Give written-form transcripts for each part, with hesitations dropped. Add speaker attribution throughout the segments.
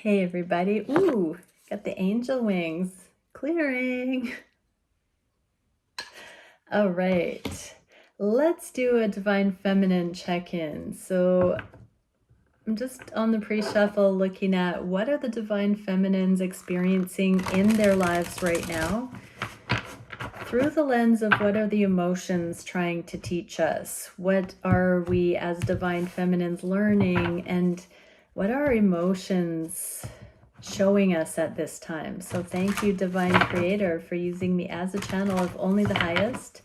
Speaker 1: Hey everybody. Ooh, got the angel wings. Clearing. All right. Let's do a divine feminine check-in. So I'm just on the pre-shuffle looking at what are the divine feminines experiencing in their lives right now through the lens of what are the emotions trying to teach us? What are we as divine feminines learning, and what are emotions showing us at this time? So thank you, Divine Creator, for using me as a channel of only the highest,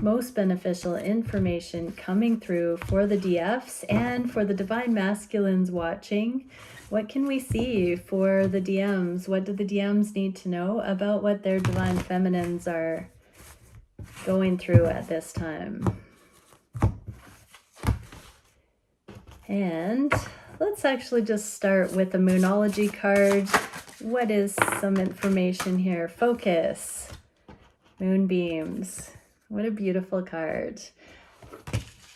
Speaker 1: most beneficial information coming through for the DFs and for the Divine Masculines watching. What can we see for the DMs? What do the DMs need to know about what their Divine Feminines are going through at this time? And let's actually just start with the Moonology card. What is some information here? Focus. Moonbeams. What a beautiful card.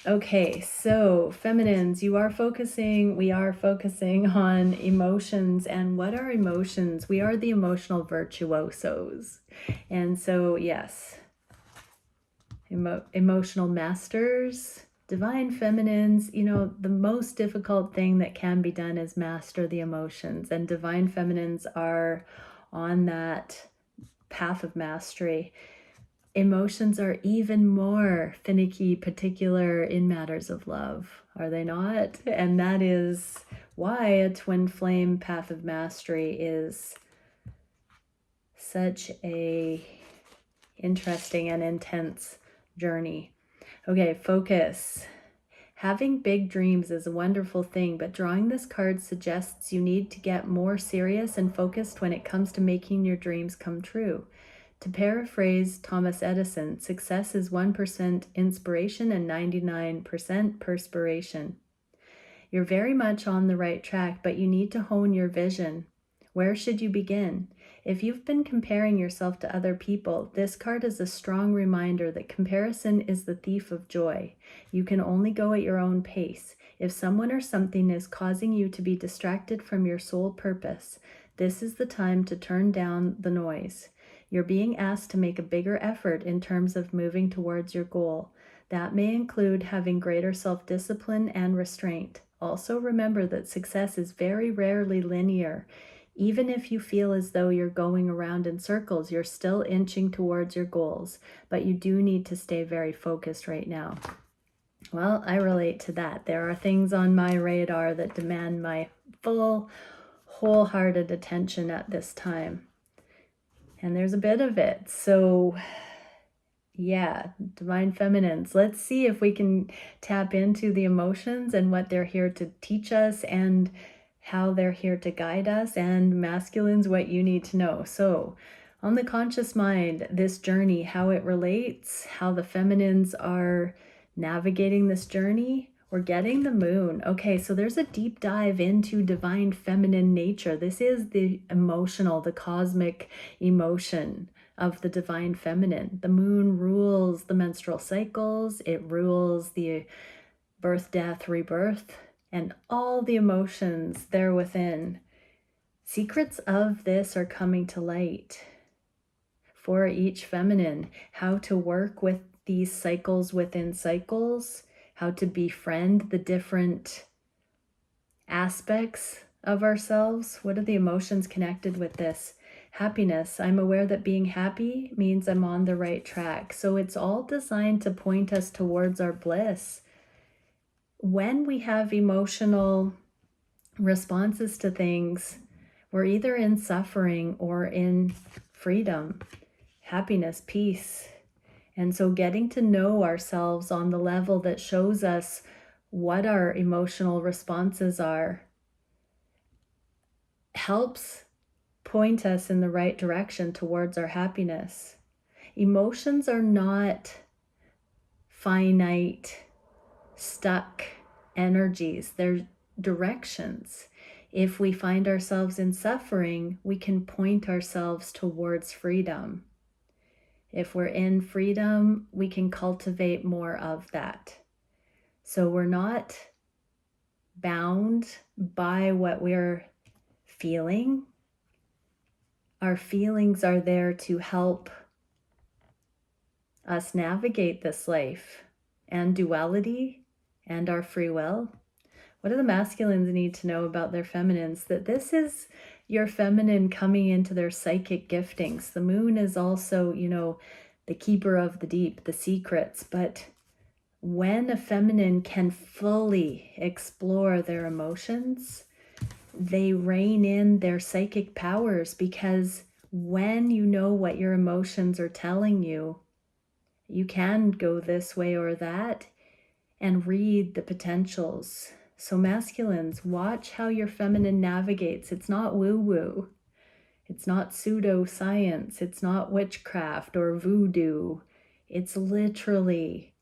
Speaker 1: Okay, so feminines, we are focusing on emotions. And what are emotions? We are the emotional virtuosos. And so, yes, emotional masters, divine feminines. You know, the most difficult thing that can be done is master the emotions. And divine feminines are on that path of mastery. Emotions are even more finicky, particular in matters of love, are they not? And that is why a twin flame path of mastery is such a interesting and intense journey. Okay, focus. Having big dreams is a wonderful thing, but drawing this card suggests you need to get more serious and focused when it comes to making your dreams come true. To paraphrase Thomas Edison, success is 1% inspiration and 99% perspiration. You're very much on the right track, but you need to hone your vision. Where should you begin? If you've been comparing yourself to other people, this card is a strong reminder that comparison is the thief of joy. You can only go at your own pace. If someone or something is causing you to be distracted from your sole purpose, this is the time to turn down the noise. You're being asked to make a bigger effort in terms of moving towards your goal. That may include having greater self-discipline and restraint. Also remember that success is very rarely linear. Even if you feel as though you're going around in circles, you're still inching towards your goals, but you do need to stay very focused right now. Well, I relate to that. There are things on my radar that demand my full, wholehearted attention at this time. And there's a bit of it. So yeah, divine feminines. Let's see if we can tap into the emotions and what they're here to teach us and how they're here to guide us, and masculines, what you need to know. So on the conscious mind, this journey, how it relates, how the feminines are navigating this journey. We're getting the moon. Okay, so there's a deep dive into divine feminine nature. This is the emotional, the cosmic emotion of the divine feminine. The moon rules the menstrual cycles. It rules the birth, death, rebirth, and all the emotions there within. Secrets of this are coming to light for each feminine. How to work with these cycles within cycles, how to befriend the different aspects of ourselves. What are the emotions connected with this? Happiness. I'm aware that being happy means I'm on the right track. So it's all designed to point us towards our bliss. When we have emotional responses to things, we're either in suffering or in freedom, happiness, peace. And so getting to know ourselves on the level that shows us what our emotional responses are helps point us in the right direction towards our happiness. Emotions are not finite, stuck energies. They're directions. If we find ourselves in suffering, we can point ourselves towards freedom. If we're in freedom, we can cultivate more of that. So we're not bound by what we're feeling. Our feelings are there to help us navigate this life and duality and our free will. What do the masculines need to know about their feminines? That this is your feminine coming into their psychic giftings. The moon is also, you know, the keeper of the deep, the secrets. But when a feminine can fully explore their emotions, they rein in their psychic powers, because when you know what your emotions are telling you, you can go this way or that and read the potentials. So masculines, watch how your feminine navigates. It's not woo-woo. It's not pseudoscience. It's not witchcraft or voodoo. It's literally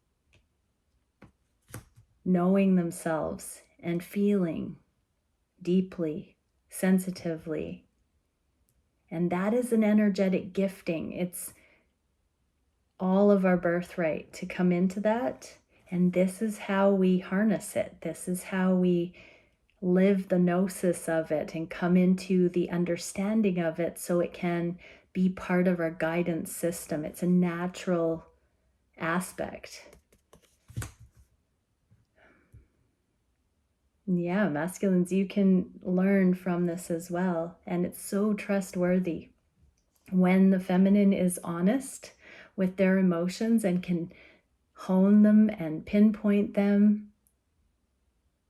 Speaker 1: knowing themselves and feeling deeply, sensitively. And that is an energetic gifting. It's all of our birthright to come into that. And this is how we harness it. This is how we live the gnosis of it and come into the understanding of it, so it can be part of our guidance system. It's a natural aspect. Yeah, masculines, you can learn from this as well. And it's so trustworthy. When the feminine is honest with their emotions and can hone them and pinpoint them,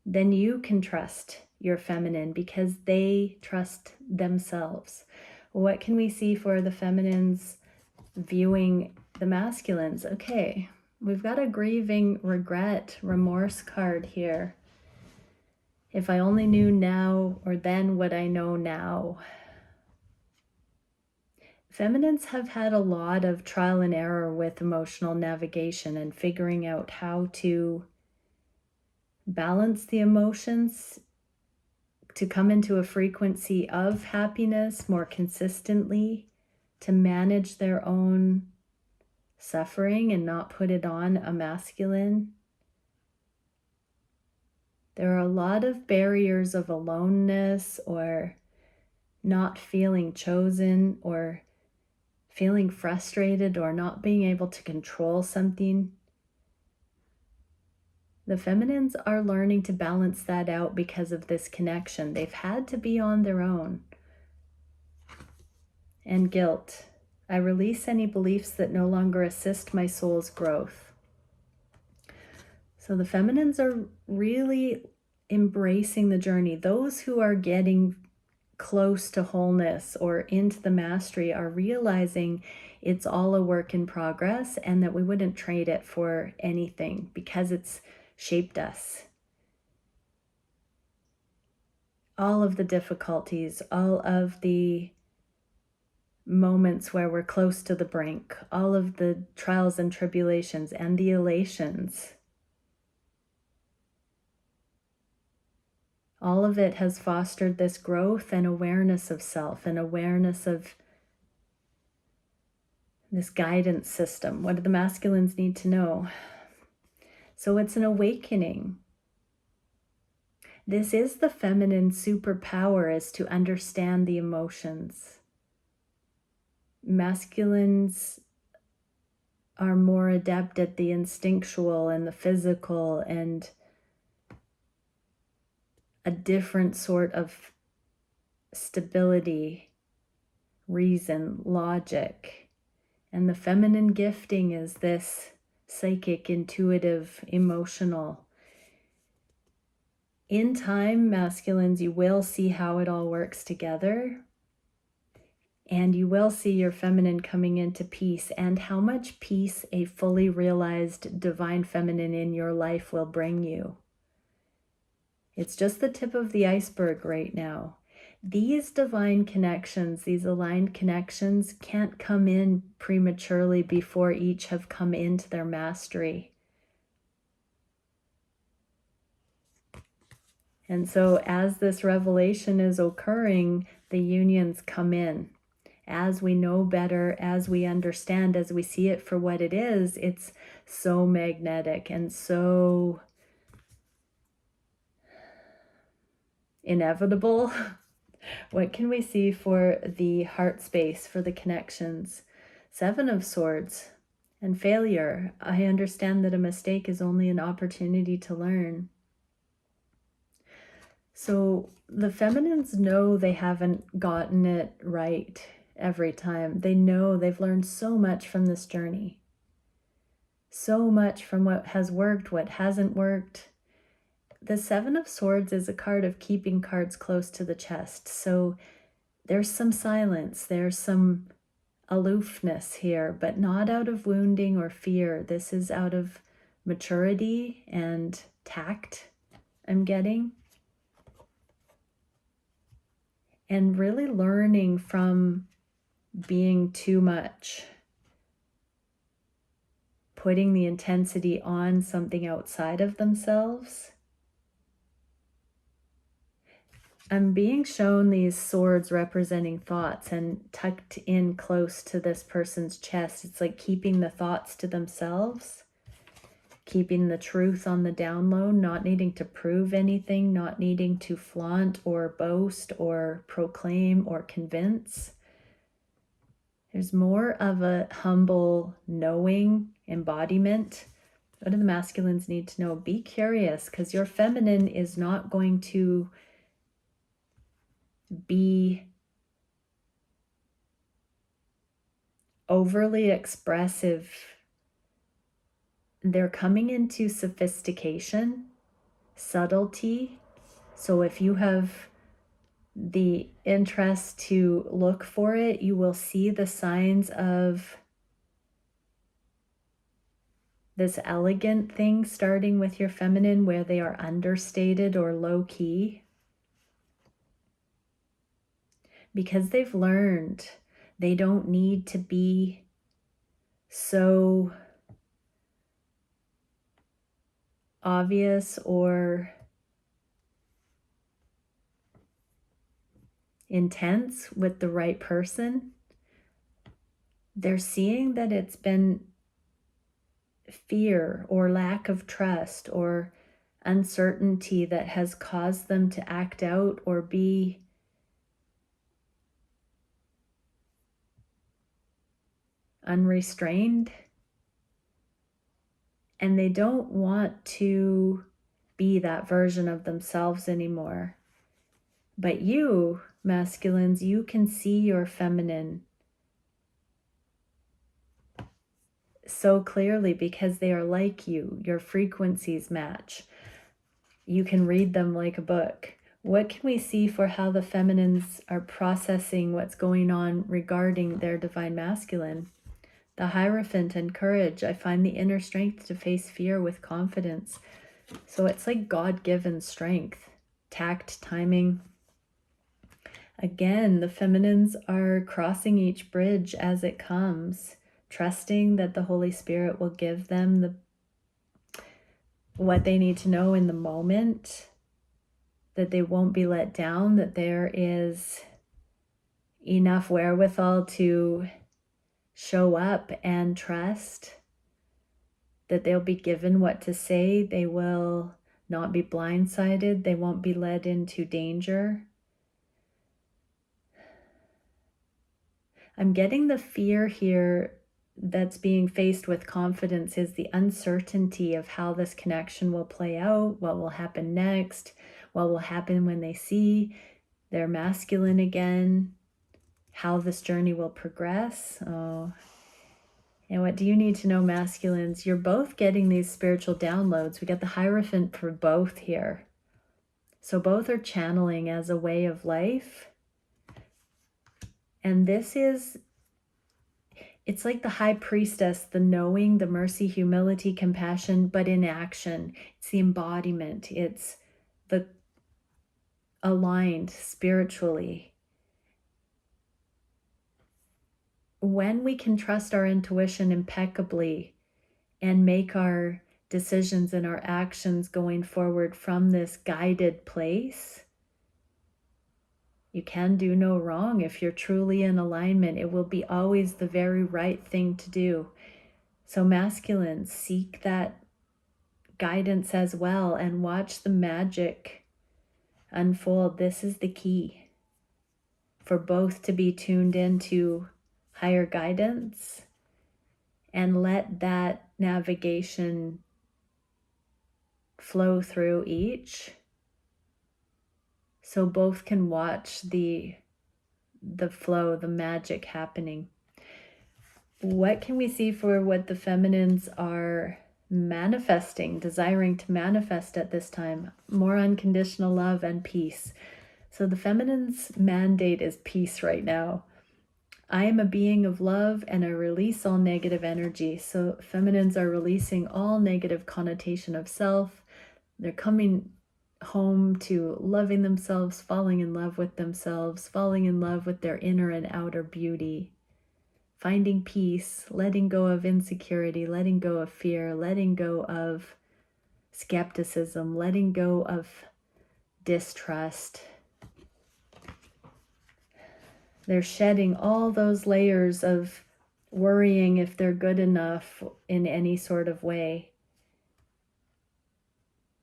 Speaker 1: then you can trust your feminine because they trust themselves. What can we see for the feminines viewing the masculines? Okay, we've got a grieving, regret, remorse card here. If I only knew now or then what I know now. Feminines have had a lot of trial and error with emotional navigation and figuring out how to balance the emotions to come into a frequency of happiness more consistently, to manage their own suffering and not put it on a masculine. There are a lot of barriers of aloneness or not feeling chosen or feeling frustrated or not being able to control something. The feminines are learning to balance that out because of this connection. They've had to be on their own. And guilt. I release any beliefs that no longer assist my soul's growth. So the feminines are really embracing the journey. Those who are getting close to wholeness or into the mastery are realizing it's all a work in progress and that we wouldn't trade it for anything because it's shaped us. All of the difficulties, all of the moments where we're close to the brink, all of the trials and tribulations and the elations, all of it has fostered this growth and awareness of self and awareness of this guidance system. What do the masculines need to know? So it's an awakening. This is the feminine superpower, is to understand the emotions. Masculines are more adept at the instinctual and the physical and a different sort of stability, reason, logic. And the feminine gifting is this psychic, intuitive, emotional. In time, masculines, you will see how it all works together. And you will see your feminine coming into peace and how much peace a fully realized divine feminine in your life will bring you. It's just the tip of the iceberg right now. These divine connections, these aligned connections, can't come in prematurely before each have come into their mastery. And so as this revelation is occurring, the unions come in. As we know better, as we understand, as we see it for what it is, it's so magnetic and so inevitable What can we see for the heart space, for the connections? 7 of Swords and failure. I understand that a mistake is only an opportunity to learn. So the feminines know they haven't gotten it right every time. They know they've learned so much from this journey. So much from what has worked, what hasn't worked. The 7 of Swords is a card of keeping cards close to the chest. So there's some silence, there's some aloofness here, but not out of wounding or fear. This is out of maturity and tact, I'm getting. And really learning from being too much, putting the intensity on something outside of themselves. I'm being shown these swords representing thoughts and tucked in close to this person's chest. It's like keeping the thoughts to themselves, keeping the truth on the down low, not needing to prove anything, not needing to flaunt or boast or proclaim or convince. There's more of a humble knowing embodiment. What do the masculines need to know? Be curious, because your feminine is not going to be overly expressive. They're coming into sophistication, subtlety. So if you have the interest to look for it, you will see the signs of this elegant thing starting with your feminine where they are understated or low key. Because they've learned they don't need to be so obvious or intense with the right person. They're seeing that it's been fear or lack of trust or uncertainty that has caused them to act out or be unrestrained. And they don't want to be that version of themselves anymore. But you, masculines, you can see your feminine so clearly because they are like you. Your frequencies match. You can read them like a book. What can we see for how the feminines are processing what's going on regarding their divine masculine? The Hierophant and courage. I find the inner strength to face fear with confidence. So it's like God-given strength, tact, timing. Again, the feminines are crossing each bridge as it comes, trusting that the Holy Spirit will give them what they need to know in the moment, that they won't be let down, that there is enough wherewithal to show up and trust, that they'll be given what to say, they will not be blindsided, they won't be led into danger. I'm getting the fear here that's being faced with confidence is the uncertainty of how this connection will play out, what will happen next, what will happen when they see their masculine again, how this journey will progress. Oh. And what do you need to know, masculines? You're both getting these spiritual downloads. We got the Hierophant for both here. So both are channeling as a way of life. And this is, it's like the high priestess, the knowing, the mercy, humility, compassion, but in action. It's the embodiment. It's the aligned spiritually. When we can trust our intuition impeccably and make our decisions and our actions going forward from this guided place, you can do no wrong. If you're truly in alignment, it will be always the very right thing to do. So masculines, seek that guidance as well and watch the magic unfold. This is the key. for both to be tuned into higher guidance and let that navigation flow through each, so both can watch the flow, the magic happening. What can we see for what the feminines are manifesting, desiring to manifest at this time? More unconditional love and peace. So the feminine's mandate is peace right now. I am a being of love and I release all negative energy. So feminines are releasing all negative connotation of self. They're coming home to loving themselves, falling in love with themselves, falling in love with their inner and outer beauty, finding peace, letting go of insecurity, letting go of fear, letting go of skepticism, letting go of distrust. They're shedding all those layers of worrying if they're good enough in any sort of way.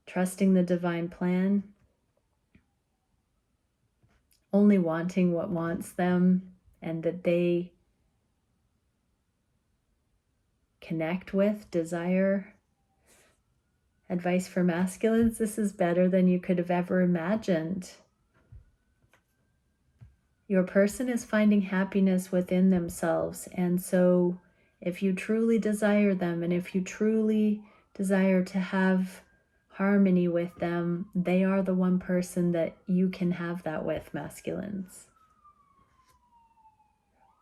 Speaker 1: Trusting the divine plan. Only wanting what wants them and that they connect with, desire. Advice for masculines: this is better than you could have ever imagined. Your person is finding happiness within themselves, and so if you truly desire them and if you truly desire to have harmony with them, they are the one person that you can have that with, masculines.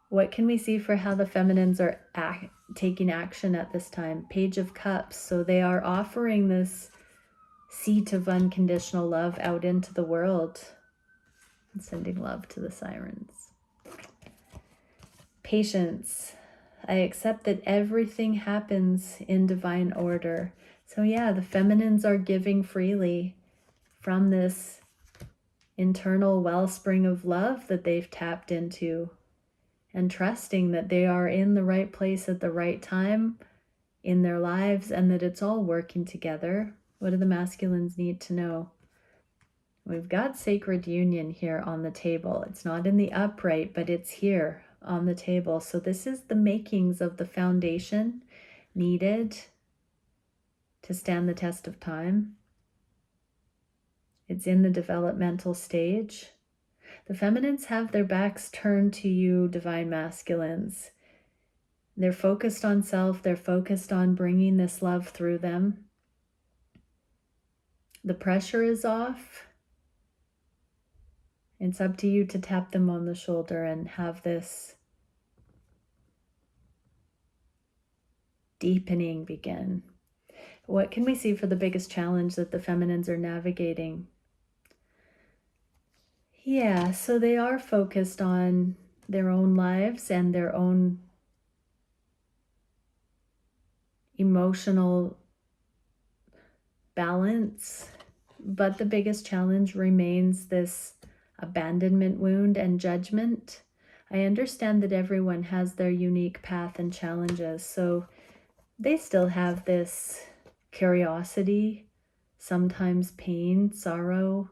Speaker 1: What can we see for how the feminines are taking action at this time? Page of Cups. So they are offering this seat of unconditional love out into the world and sending love to the sirens. Patience. I accept that everything happens in divine order. So yeah, the feminines are giving freely from this internal wellspring of love that they've tapped into, and trusting that they are in the right place at the right time in their lives and that it's all working together. What do the masculines need to know? We've got sacred union here on the table. It's not in the upright, but it's here on the table. So this is the makings of the foundation needed to stand the test of time. It's in the developmental stage. The feminines have their backs turned to you, divine masculines. They're focused on self. They're focused on bringing this love through them. The pressure is off. It's up to you to tap them on the shoulder and have this deepening begin. What can we see for the biggest challenge that the feminines are navigating? Yeah, so they are focused on their own lives and their own emotional balance, but the biggest challenge remains this abandonment wound and judgment. I understand that everyone has their unique path and challenges, so they still have this curiosity, sometimes pain, sorrow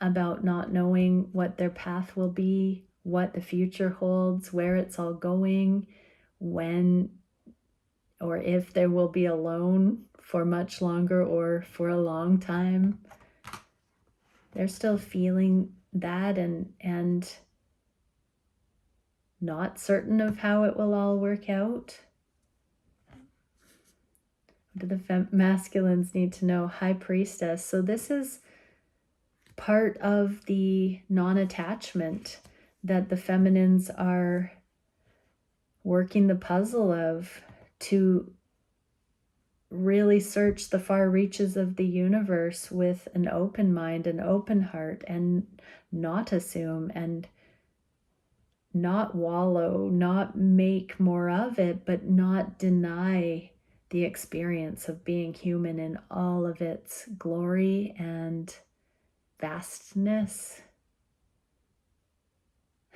Speaker 1: about not knowing what their path will be, what the future holds, where it's all going, when or if there will be alone for much longer or for a long time. They're still feeling that and not certain of how it will all work out. What do the masculines need to know? High Priestess. So this is part of the non-attachment that the feminines are working the puzzle of, to really search the far reaches of the universe with an open mind, an open heart, and not assume and not wallow, not make more of it, but not deny the experience of being human in all of its glory and vastness.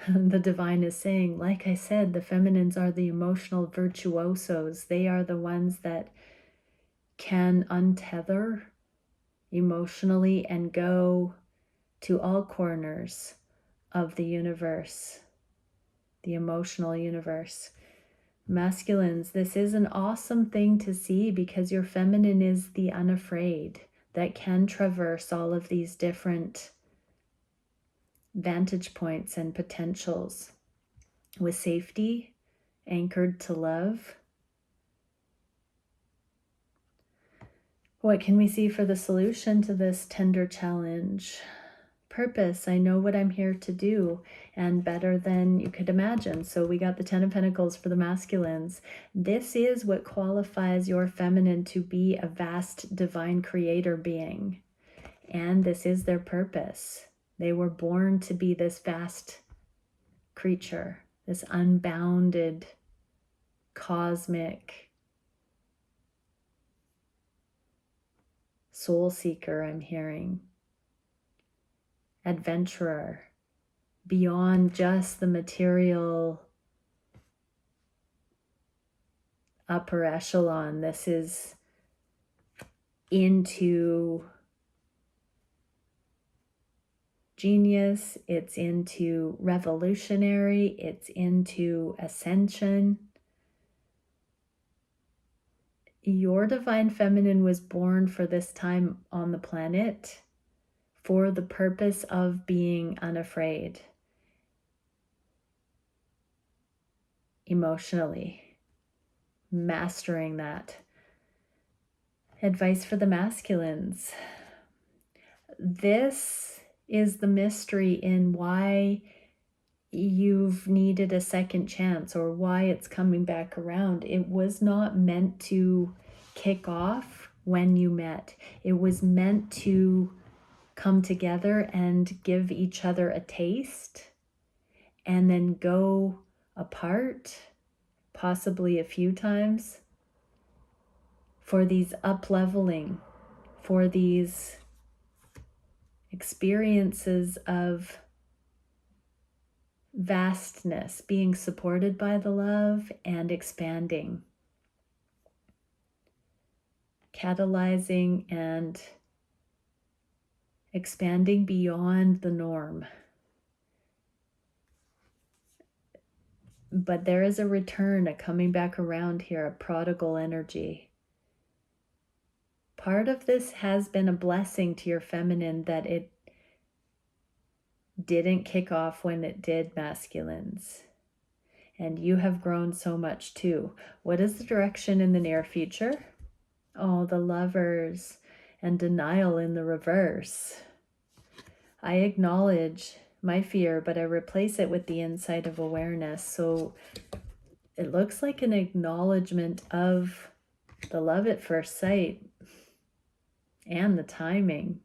Speaker 1: The divine is saying, like I said, the feminines are the emotional virtuosos. They are the ones that can untether emotionally and go to all corners of the universe, the emotional universe. Masculines, this is an awesome thing to see because your feminine is the unafraid that can traverse all of these different vantage points and potentials with safety, anchored to love. What can we see for the solution to this tender challenge? Purpose. I know what I'm here to do, and better than you could imagine. So we got the 10 of Pentacles for the masculines. This is what qualifies your feminine to be a vast divine creator being. And this is their purpose. They were born to be this vast creature, this unbounded, cosmic soul seeker, I'm hearing. Adventurer, beyond just the material upper echelon. This is into genius, it's into revolutionary, it's into ascension. Your divine feminine was born for this time on the planet for the purpose of being unafraid emotionally, mastering that. Advice for the masculines. This is the mystery in why you've needed a second chance or why it's coming back around. It was not meant to kick off when you met. It was meant to come together and give each other a taste and then go apart, possibly a few times, for these up-leveling, for these experiences of vastness, being supported by the love and expanding, catalyzing and expanding beyond the norm. But there is a return, a coming back around here, a prodigal energy. Part of this has been a blessing to your feminine that it didn't kick off when it did, masculines. And you have grown so much too. What is the direction in the near future? Oh, the Lovers and denial in the reverse. I acknowledge my fear, but I replace it with the insight of awareness. So it looks like an acknowledgement of the love at first sight and the timing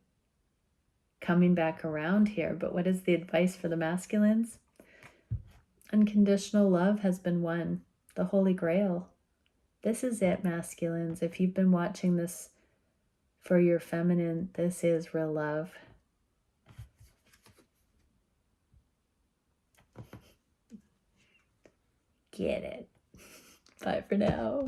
Speaker 1: coming back around here. But what is the advice for the masculines? Unconditional love has been won, the Holy Grail. This is it, masculines. If you've been watching this for your feminine, this is real love. Get it. Bye for now.